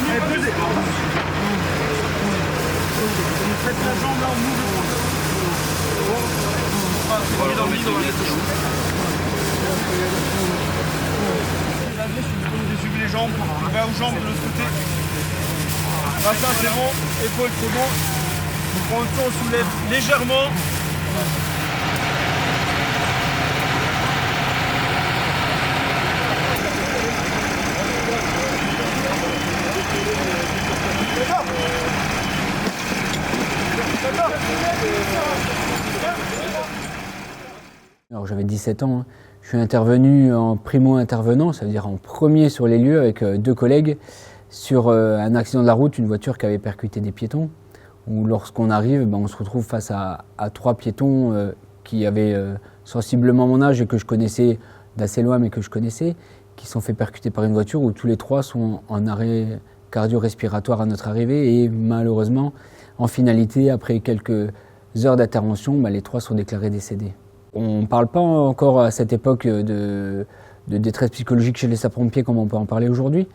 Allez, posez. Faites la jambe là, on ouvre. J'ai suivi les jambes, on va aux jambes de l'autre côté. Là, ça c'est bon, épaule c'est bon. On prend le temps, on soulève légèrement. Alors j'avais 17 ans, hein. Je suis intervenu en primo-intervenant, ça veut dire en premier sur les lieux avec deux collègues sur un accident de la route, une voiture qui avait percuté des piétons, où lorsqu'on arrive, on se retrouve face à trois piétons qui avaient sensiblement mon âge et que je connaissais d'assez loin mais que je connaissais, qui sont fait percuter par une voiture où tous les trois sont en arrêt cardio-respiratoire à notre arrivée et malheureusement, en finalité, après quelques heures d'intervention, les trois sont déclarés décédés. On ne parle pas encore à cette époque de détresse psychologique chez les sapeurs-pompiers comme on peut en parler aujourd'hui.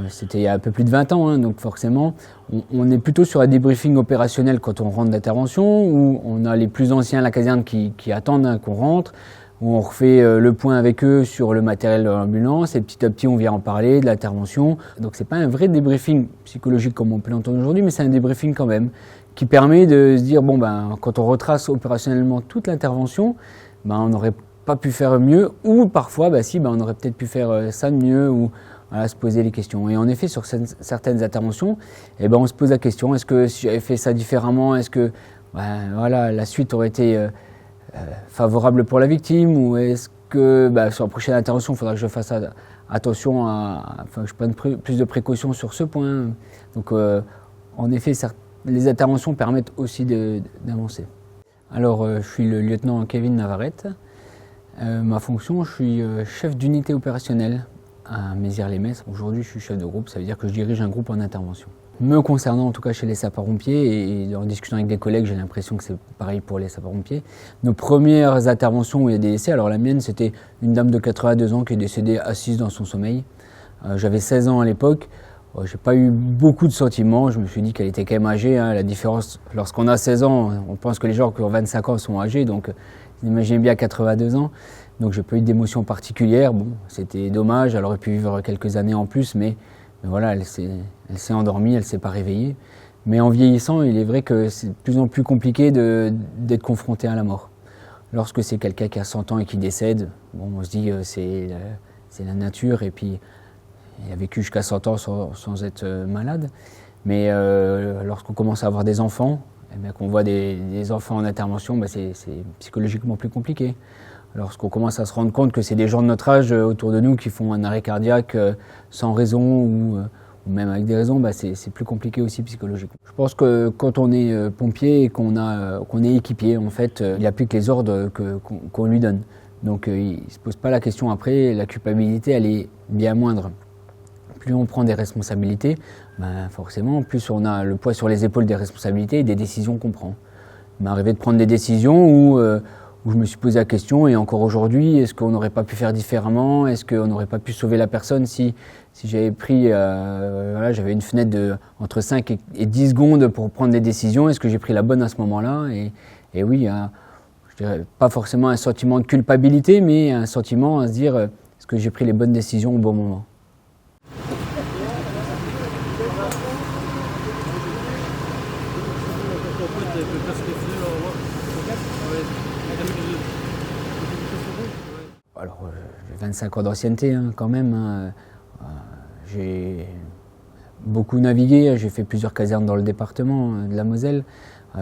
C'était il y a un peu plus de 20 ans, hein, donc forcément, on est plutôt sur un débriefing opérationnel quand on rentre d'intervention, où on a les plus anciens à la caserne qui attendent qu'on rentre, où on refait le point avec eux sur le matériel de l'ambulance, et petit à petit on vient en parler de l'intervention. Donc c'est pas un vrai débriefing psychologique comme on peut l'entendre aujourd'hui, mais c'est un débriefing quand même, qui permet de se dire, quand on retrace opérationnellement toute l'intervention, on n'aurait pas pu faire mieux, ou parfois, on aurait peut-être pu faire ça de mieux, ou voilà, se poser les questions. Et en effet, sur certaines interventions, on se pose la question, est-ce que si j'avais fait ça différemment, est-ce que la suite aurait été favorable pour la victime, ou est-ce que sur la prochaine intervention, il faudra que je fasse attention, que je prenne plus de précautions sur ce point. Donc en effet, les interventions permettent aussi d'avancer. Alors, je suis le lieutenant Kevin Navarrete. Ma fonction, je suis chef d'unité opérationnelle à Mézières-les-Messes. Aujourd'hui, je suis chef de groupe, ça veut dire que je dirige un groupe en intervention. Me concernant, en tout cas chez les sapeurs-pompiers, et en discutant avec des collègues, j'ai l'impression que c'est pareil pour les sapeurs-pompiers. Nos premières interventions où il y a des décès, alors la mienne, c'était une dame de 82 ans qui est décédée assise dans son sommeil. J'avais 16 ans à l'époque. J'ai pas eu beaucoup de sentiments, je me suis dit qu'elle était quand même âgée, hein. La différence, lorsqu'on a 16 ans, on pense que les gens qui ont 25 ans sont âgés, donc imaginez bien 82 ans. Donc j'ai pas eu d'émotion particulière, c'était dommage, elle aurait pu vivre quelques années en plus, mais voilà, elle s'est endormie, elle s'est pas réveillée. Mais en vieillissant, il est vrai que c'est de plus en plus compliqué d'être confronté à la mort. Lorsque c'est quelqu'un qui a 100 ans et qui décède, on se dit c'est la nature, et puis il a vécu jusqu'à 100 ans sans être malade. Mais lorsqu'on commence à avoir des enfants, qu'on voit des enfants en intervention, c'est psychologiquement plus compliqué. Lorsqu'on commence à se rendre compte que c'est des gens de notre âge autour de nous qui font un arrêt cardiaque sans raison ou même avec des raisons, c'est plus compliqué aussi psychologiquement. Je pense que quand on est pompier et qu'on est équipier, en fait, il applique les ordres qu'on lui donne. Donc il ne se pose pas la question après, la culpabilité elle est bien moindre. Plus on prend des responsabilités, forcément, plus on a le poids sur les épaules des responsabilités et des décisions qu'on prend. Il m'est arrivé de prendre des décisions où je me suis posé la question, et encore aujourd'hui, est-ce qu'on n'aurait pas pu faire différemment? Est-ce qu'on n'aurait pas pu sauver la personne si j'avais pris, j'avais une fenêtre entre 5 et 10 secondes pour prendre des décisions, est-ce que j'ai pris la bonne à ce moment-là? Et oui, je dirais pas forcément un sentiment de culpabilité, mais un sentiment à se dire, est-ce que j'ai pris les bonnes décisions au bon moment? Alors, j'ai 25 ans d'ancienneté quand même. J'ai beaucoup navigué, j'ai fait plusieurs casernes dans le département de la Moselle,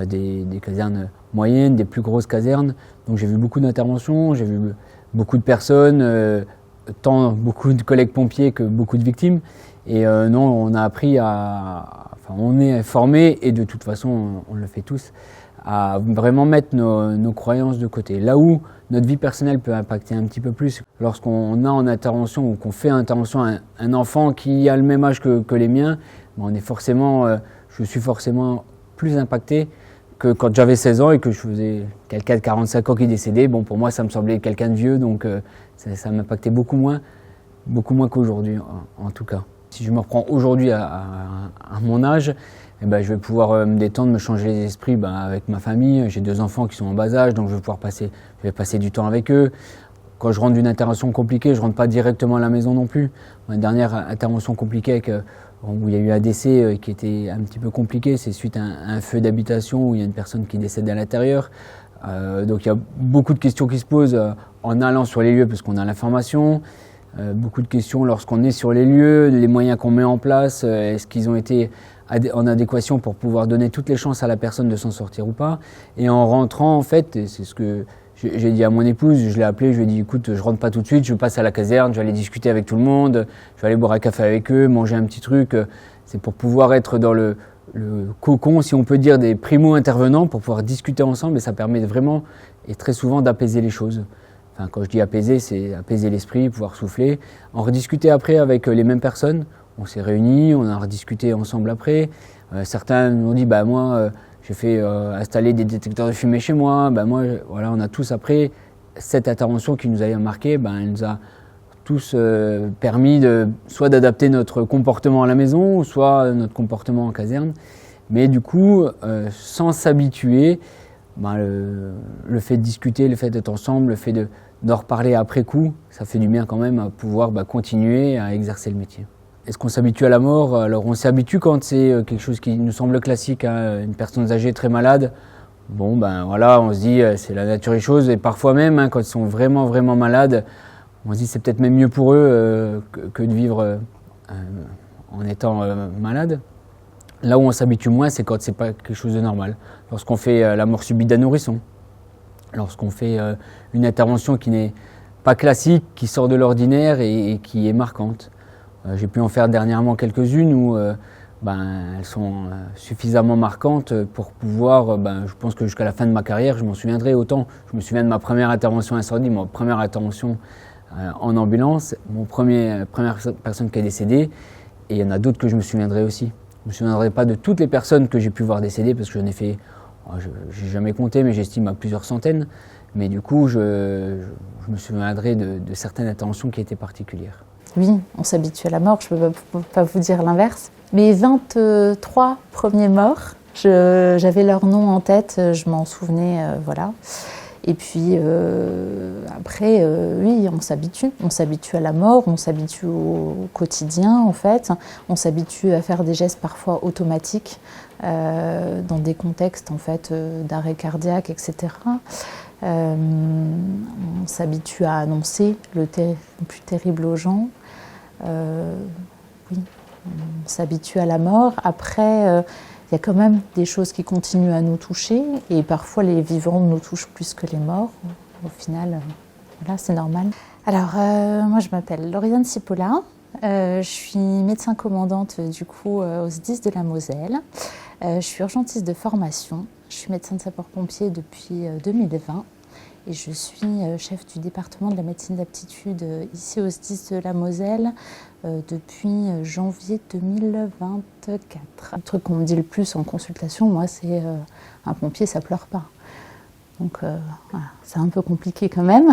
des casernes moyennes, des plus grosses casernes. Donc j'ai vu beaucoup d'interventions, j'ai vu beaucoup de personnes, tant beaucoup de collègues pompiers que beaucoup de victimes. Et on a appris on est formés, et de toute façon on le fait tous, à vraiment mettre nos croyances de côté. Là où notre vie personnelle peut impacter un petit peu plus, lorsqu'on a en intervention ou qu'on fait intervention un enfant qui a le même âge que les miens, je suis forcément plus impacté que quand j'avais 16 ans et que je faisais quelqu'un de 45 ans qui décédait. Pour moi ça me semblait quelqu'un de vieux, donc ça m'impactait beaucoup moins qu'aujourd'hui en tout cas. Si je me reprends aujourd'hui à mon âge, eh ben, je vais pouvoir me détendre, me changer les esprits avec ma famille. J'ai 2 enfants qui sont en bas âge, donc je vais passer du temps avec eux. Quand je rentre d'une intervention compliquée, je ne rentre pas directement à la maison non plus. Ma dernière intervention compliquée où il y a eu un décès qui était un petit peu compliqué, c'est suite à un feu d'habitation où il y a une personne qui décède à l'intérieur. Donc il y a beaucoup de questions qui se posent en allant sur les lieux parce qu'on a l'information. Beaucoup de questions lorsqu'on est sur les lieux, les moyens qu'on met en place, est-ce qu'ils ont été en adéquation pour pouvoir donner toutes les chances à la personne de s'en sortir ou pas. Et en rentrant, en fait, et c'est ce que j'ai dit à mon épouse, je l'ai appelée, je lui ai dit écoute, je rentre pas tout de suite, je passe à la caserne, je vais aller discuter avec tout le monde, je vais aller boire un café avec eux, manger un petit truc. C'est pour pouvoir être dans le cocon, si on peut dire, des primo-intervenants, pour pouvoir discuter ensemble, et ça permet vraiment, et très souvent, d'apaiser les choses. Enfin, quand je dis apaiser, c'est apaiser l'esprit, pouvoir souffler. En rediscuter après avec les mêmes personnes. On s'est réunis, on a rediscuté ensemble après. Certains nous ont dit, moi, j'ai fait installer des détecteurs de fumée chez moi. Voilà, on a tous après cette intervention qui nous a marqué, elle nous a tous permis soit d'adapter notre comportement à la maison, soit notre comportement en caserne. Mais du coup, sans s'habituer, le fait de discuter, le fait d'être ensemble, le fait d'en reparler après coup, ça fait du bien quand même à pouvoir continuer à exercer le métier. Est-ce qu'on s'habitue à la mort? Alors on s'habitue quand c'est quelque chose qui nous semble classique, une personne âgée très malade. Voilà, on se dit c'est la nature des choses, et parfois même quand ils sont vraiment vraiment malades, on se dit c'est peut-être même mieux pour eux que de vivre en étant malade. Là où on s'habitue moins, c'est quand c'est pas quelque chose de normal. Lorsqu'on fait la mort subite d'un nourrisson, lorsqu'on fait une intervention qui n'est pas classique, qui sort de l'ordinaire et qui est marquante. J'ai pu en faire dernièrement quelques-unes où elles sont suffisamment marquantes pour pouvoir, je pense que jusqu'à la fin de ma carrière, je m'en souviendrai autant. Je me souviens de ma première intervention incendie, ma première intervention en ambulance, première personne qui est décédée, et il y en a d'autres que je me souviendrai aussi. Je ne me souviendrai pas de toutes les personnes que j'ai pu voir décéder parce que j'en ai fait, je n'ai jamais compté, mais j'estime à plusieurs centaines. Mais du coup, je me souviendrai de certaines interventions qui étaient particulières. Oui, on s'habitue à la mort, je ne peux pas vous dire l'inverse. Mes 23 premiers morts, j'avais leur nom en tête, je m'en souvenais, voilà. Et puis après, oui, on s'habitue à la mort, on s'habitue au quotidien en fait, on s'habitue à faire des gestes parfois automatiques dans des contextes en fait d'arrêt cardiaque, etc. On s'habitue à annoncer le plus terrible aux gens. Oui, on s'habitue à la mort. Après, il y a quand même des choses qui continuent à nous toucher et parfois les vivants nous touchent plus que les morts. Au final, voilà, c'est normal. Alors, moi je m'appelle Lauriane Cipolla, je suis médecin commandante du coup au SDIS de la Moselle. Je suis urgentiste de formation, je suis médecin de sapeur-pompier depuis 2020 et je suis chef du département de la médecine d'aptitude ici au SDIS de la Moselle depuis janvier 2024. Le truc qu'on me dit le plus en consultation, moi, c'est un pompier, ça pleure pas. Donc voilà, c'est un peu compliqué quand même.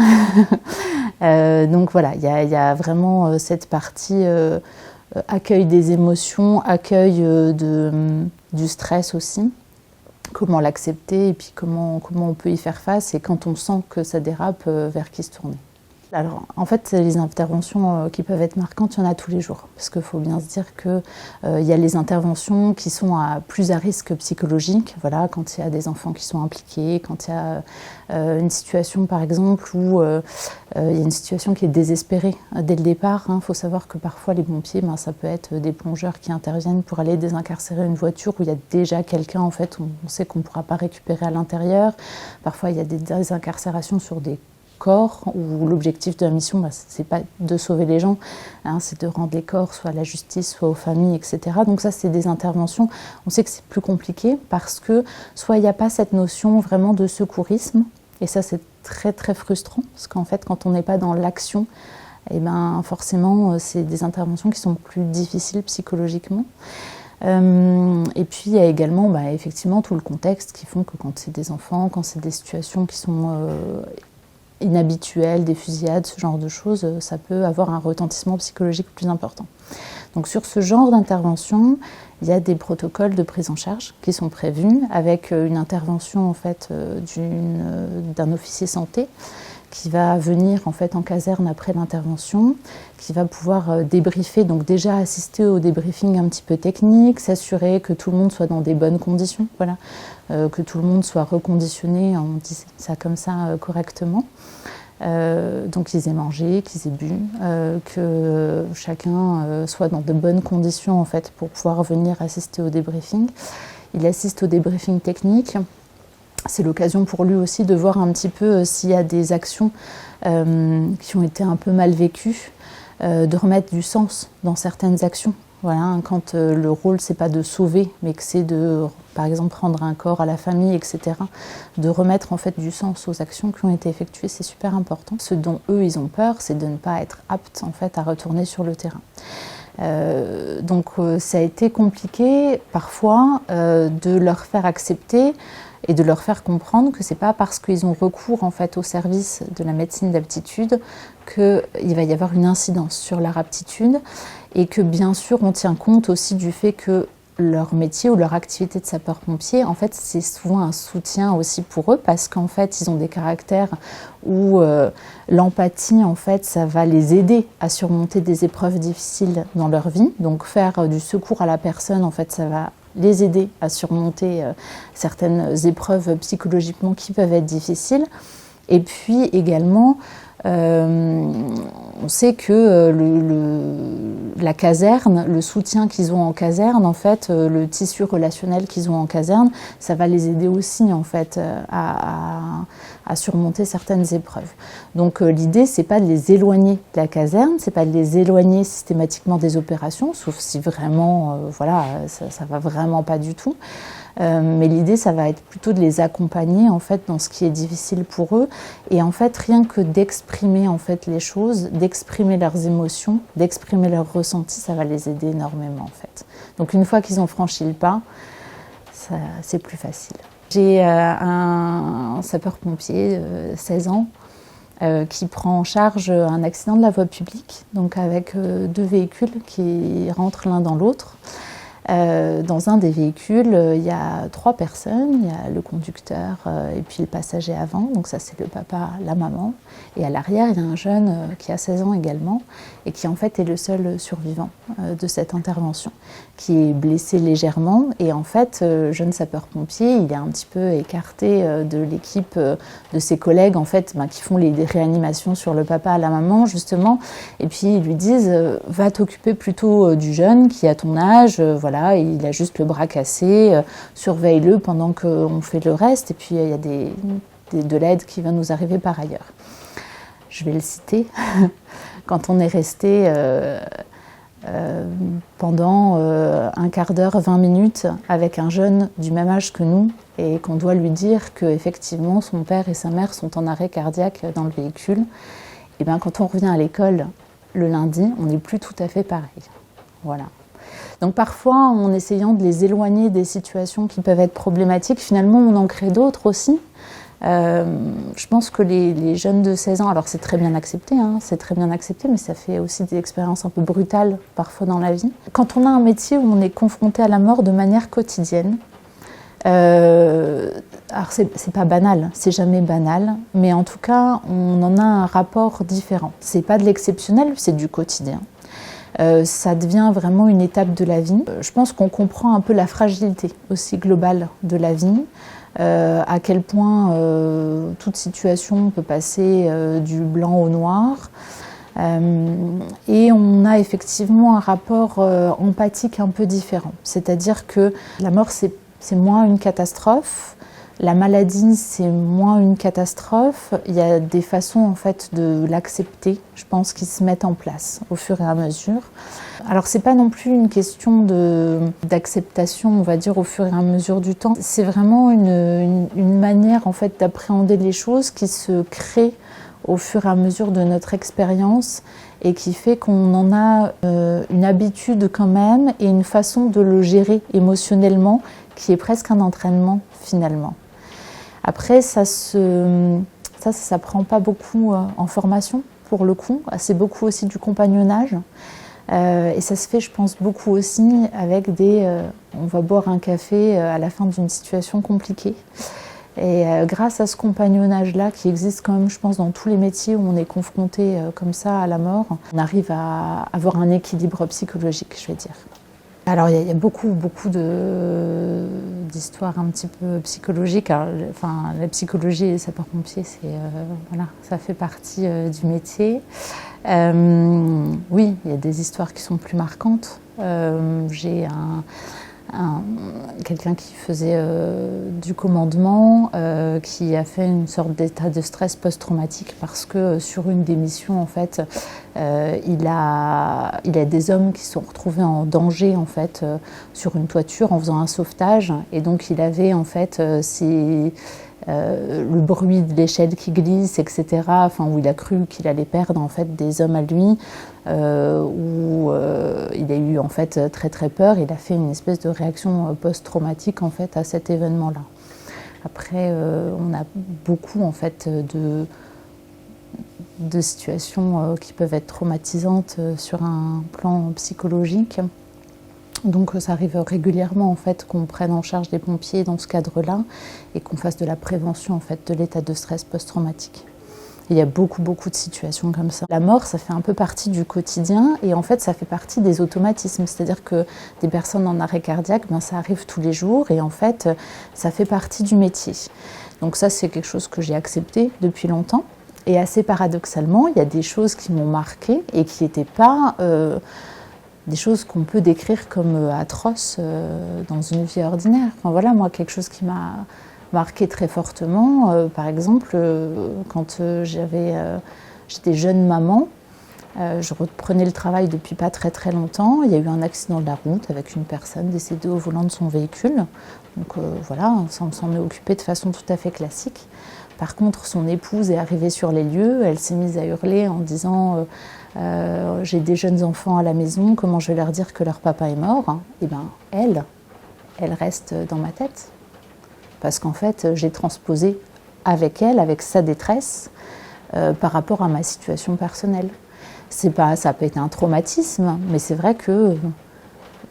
Donc voilà, il y a vraiment cette partie accueil des émotions, accueil du stress aussi. Comment l'accepter et puis comment on peut y faire face et quand on sent que ça dérape, vers qui se tourner. Alors, en fait, les interventions qui peuvent être marquantes, il y en a tous les jours. Parce qu'il faut bien se dire qu'il y a les interventions qui sont plus à risque psychologique. Voilà, quand il y a des enfants qui sont impliqués, quand il y a une situation, par exemple, où il y a une situation qui est désespérée dès le départ. Il faut savoir que parfois, les pompiers, ça peut être des plongeurs qui interviennent pour aller désincarcérer une voiture où il y a déjà quelqu'un, en fait, on sait qu'on ne pourra pas récupérer à l'intérieur. Parfois, il y a des désincarcérations sur des corps où l'objectif de la mission, c'est pas de sauver les gens, c'est de rendre les corps soit à la justice, soit aux familles, etc. Donc ça, c'est des interventions. On sait que c'est plus compliqué parce que soit il n'y a pas cette notion vraiment de secourisme, et ça, c'est très très frustrant parce qu'en fait, quand on n'est pas dans l'action, forcément, c'est des interventions qui sont plus difficiles psychologiquement. Et puis il y a également effectivement tout le contexte qui font que quand c'est des enfants, quand c'est des situations qui sont inhabituelles, des fusillades, ce genre de choses, ça peut avoir un retentissement psychologique plus important. Donc sur ce genre d'intervention, il y a des protocoles de prise en charge qui sont prévus avec une intervention en fait d'un officier santé qui va venir en fait en caserne après l'intervention, qui va pouvoir débriefer, donc déjà assister au débriefing un petit peu technique, s'assurer que tout le monde soit dans des bonnes conditions, voilà, que tout le monde soit reconditionné, on dit ça comme ça correctement. Donc qu'ils aient mangé, qu'ils aient bu, que chacun soit dans de bonnes conditions en fait pour pouvoir venir assister au débriefing. Il assiste au débriefing technique. C'est l'occasion pour lui aussi de voir un petit peu s'il y a des actions qui ont été un peu mal vécues, de remettre du sens dans certaines actions. Voilà, quand le rôle c'est pas de sauver, mais que c'est de, par exemple, rendre un corps à la famille, etc. De remettre en fait du sens aux actions qui ont été effectuées, c'est super important. Ce dont eux ils ont peur, c'est de ne pas être aptes en fait à retourner sur le terrain. Donc ça a été compliqué parfois de leur faire accepter et de leur faire comprendre que c'est pas parce qu'ils ont recours en fait au service de la médecine d'aptitude qu'il va y avoir une incidence sur leur aptitude et que bien sûr on tient compte aussi du fait que leur métier ou leur activité de sapeur-pompier, en fait, c'est souvent un soutien aussi pour eux parce qu'en fait, ils ont des caractères où l'empathie, en fait, ça va les aider à surmonter des épreuves difficiles dans leur vie. Donc, faire du secours à la personne, en fait, ça va les aider à surmonter certaines épreuves psychologiquement qui peuvent être difficiles. Et puis également, on sait que la caserne, le soutien qu'ils ont en caserne, en fait, le tissu relationnel qu'ils ont en caserne, ça va les aider aussi en fait à surmonter certaines épreuves. Donc l'idée, c'est pas de les éloigner de la caserne, c'est pas de les éloigner systématiquement des opérations, sauf si vraiment, voilà, ça va vraiment pas du tout. Mais l'idée, ça va être plutôt de les accompagner en fait dans ce qui est difficile pour eux, et en fait rien que d'exprimer en fait les choses, d'exprimer leurs émotions, d'exprimer leurs ressentis, ça va les aider énormément en fait. Donc une fois qu'ils ont franchi le pas, c'est plus facile. J'ai un sapeur-pompier, 16 ans, qui prend en charge un accident de la voie publique, donc avec 2 véhicules qui rentrent l'un dans l'autre. Dans un des véhicules, il y a 3 personnes, il y a le conducteur et puis le passager avant, donc ça c'est le papa, la maman, et à l'arrière il y a un jeune qui a 16 ans également et qui en fait est le seul survivant de cette intervention, qui est blessé légèrement, et en fait jeune sapeur-pompier, il est un petit peu écarté de l'équipe de ses collègues en fait, qui font les réanimations sur le papa, la maman justement, et puis ils lui disent va t'occuper plutôt du jeune qui a ton âge, voilà, il a juste le bras cassé, surveille-le pendant qu'on fait le reste, et puis il y a de l'aide qui va nous arriver par ailleurs. Je vais le citer. Quand on est resté pendant un quart d'heure, 20 minutes avec un jeune du même âge que nous, et qu'on doit lui dire qu'effectivement son père et sa mère sont en arrêt cardiaque dans le véhicule, et bien quand on revient à l'école le lundi, on n'est plus tout à fait pareil. Voilà. Donc parfois, en essayant de les éloigner des situations qui peuvent être problématiques, finalement on en crée d'autres aussi. Je pense que les jeunes de 16 ans, alors c'est très bien accepté, mais ça fait aussi des expériences un peu brutales parfois dans la vie. Quand on a un métier où on est confronté à la mort de manière quotidienne, alors c'est pas banal, c'est jamais banal, mais en tout cas on en a un rapport différent. C'est pas de l'exceptionnel, c'est du quotidien. Ça devient vraiment une étape de la vie. Je pense qu'on comprend un peu la fragilité aussi globale de la vie, à quel point toute situation peut passer du blanc au noir. Et on a effectivement un rapport empathique un peu différent. C'est-à-dire que la mort, c'est moins une catastrophe. La maladie, c'est moins une catastrophe. Il y a des façons en fait de l'accepter, je pense, qui se mettent en place au fur et à mesure. Alors c'est pas non plus une question d'acceptation, on va dire, au fur et à mesure du temps. C'est vraiment une manière en fait d'appréhender les choses qui se crée au fur et à mesure de notre expérience et qui fait qu'on en a une habitude quand même et une façon de le gérer émotionnellement qui est presque un entraînement finalement. Après, ça s'apprend pas beaucoup en formation, pour le coup. C'est beaucoup aussi du compagnonnage. Et ça se fait, je pense, beaucoup aussi avec on va boire un café à la fin d'une situation compliquée. Et grâce à ce compagnonnage-là, qui existe quand même, je pense, dans tous les métiers où on est confronté comme ça à la mort, on arrive à avoir un équilibre psychologique, je vais dire. Alors il y a beaucoup d'histoires un petit peu psychologiques. Alors, la psychologie et les sapeurs-pompiers, voilà, ça fait partie du métier. Oui, il y a des histoires qui sont plus marquantes. J'ai quelqu'un qui faisait du commandement, qui a fait une sorte d'état de stress post-traumatique parce que sur une des missions, en fait, il a des hommes qui se sont retrouvés en danger, en fait, sur une toiture en faisant un sauvetage. Et donc, il avait, en fait, le bruit de l'échelle qui glisse, etc., enfin, où il a cru qu'il allait perdre en fait, des hommes à lui, où il a eu en fait, très très peur. Il a fait une espèce de réaction post-traumatique en fait, à cet événement-là. Après, on a beaucoup en fait, de situations qui peuvent être traumatisantes sur un plan psychologique. Donc ça arrive régulièrement en fait, qu'on prenne en charge les pompiers dans ce cadre-là et qu'on fasse de la prévention en fait, de l'état de stress post-traumatique. Il y a beaucoup de situations comme ça. La mort, ça fait un peu partie du quotidien et en fait ça fait partie des automatismes. C'est-à-dire que des personnes en arrêt cardiaque, ça arrive tous les jours et en fait ça fait partie du métier. Donc ça c'est quelque chose que j'ai accepté depuis longtemps. Et assez paradoxalement, il y a des choses qui m'ont marquée et qui n'étaient pas... des choses qu'on peut décrire comme atroces dans une vie ordinaire. Enfin, voilà, moi, quelque chose qui m'a marqué très fortement, par exemple, quand j'étais jeune maman, je reprenais le travail depuis pas très longtemps, il y a eu un accident de la route avec une personne décédée au volant de son véhicule. Donc voilà, on s'en est occupé de façon tout à fait classique. Par contre, son épouse est arrivée sur les lieux, elle s'est mise à hurler en disant j'ai des jeunes enfants à la maison, comment je vais leur dire que leur papa est mort? Et bien, elle reste dans ma tête. Parce qu'en fait, j'ai transposé avec elle, avec sa détresse, par rapport à ma situation personnelle. Ça n'a pas été un traumatisme, mais c'est vrai que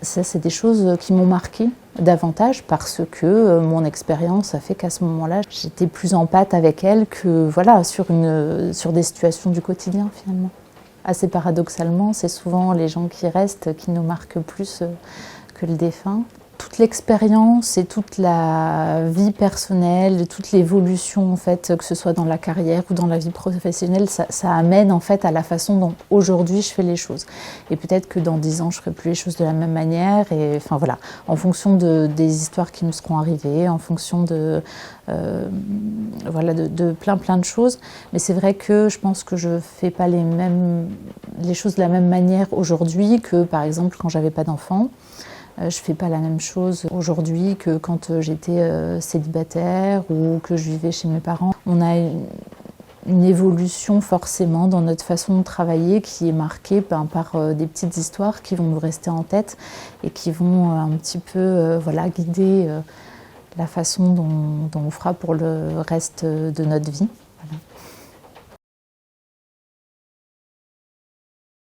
ça, c'est des choses qui m'ont marquée davantage parce que mon expérience a fait qu'à ce moment-là, j'étais plus en pâte avec elle que voilà, sur des situations du quotidien finalement. Assez paradoxalement, c'est souvent les gens qui restent qui nous marquent plus que le défunt. Toute l'expérience et toute la vie personnelle, toute l'évolution en fait, que ce soit dans la carrière ou dans la vie professionnelle, ça amène en fait à la façon dont aujourd'hui je fais les choses. Et peut-être que dans 10 ans, je ferai plus les choses de la même manière. Et enfin voilà, en fonction des histoires qui me seront arrivées, en fonction de plein de choses. Mais c'est vrai que je pense que je fais pas les choses de la même manière aujourd'hui que par exemple quand j'avais pas d'enfant. Je ne fais pas la même chose aujourd'hui que quand j'étais célibataire ou que je vivais chez mes parents. On a une évolution forcément dans notre façon de travailler qui est marquée par des petites histoires qui vont nous rester en tête et qui vont un petit peu guider la façon dont on fera pour le reste de notre vie.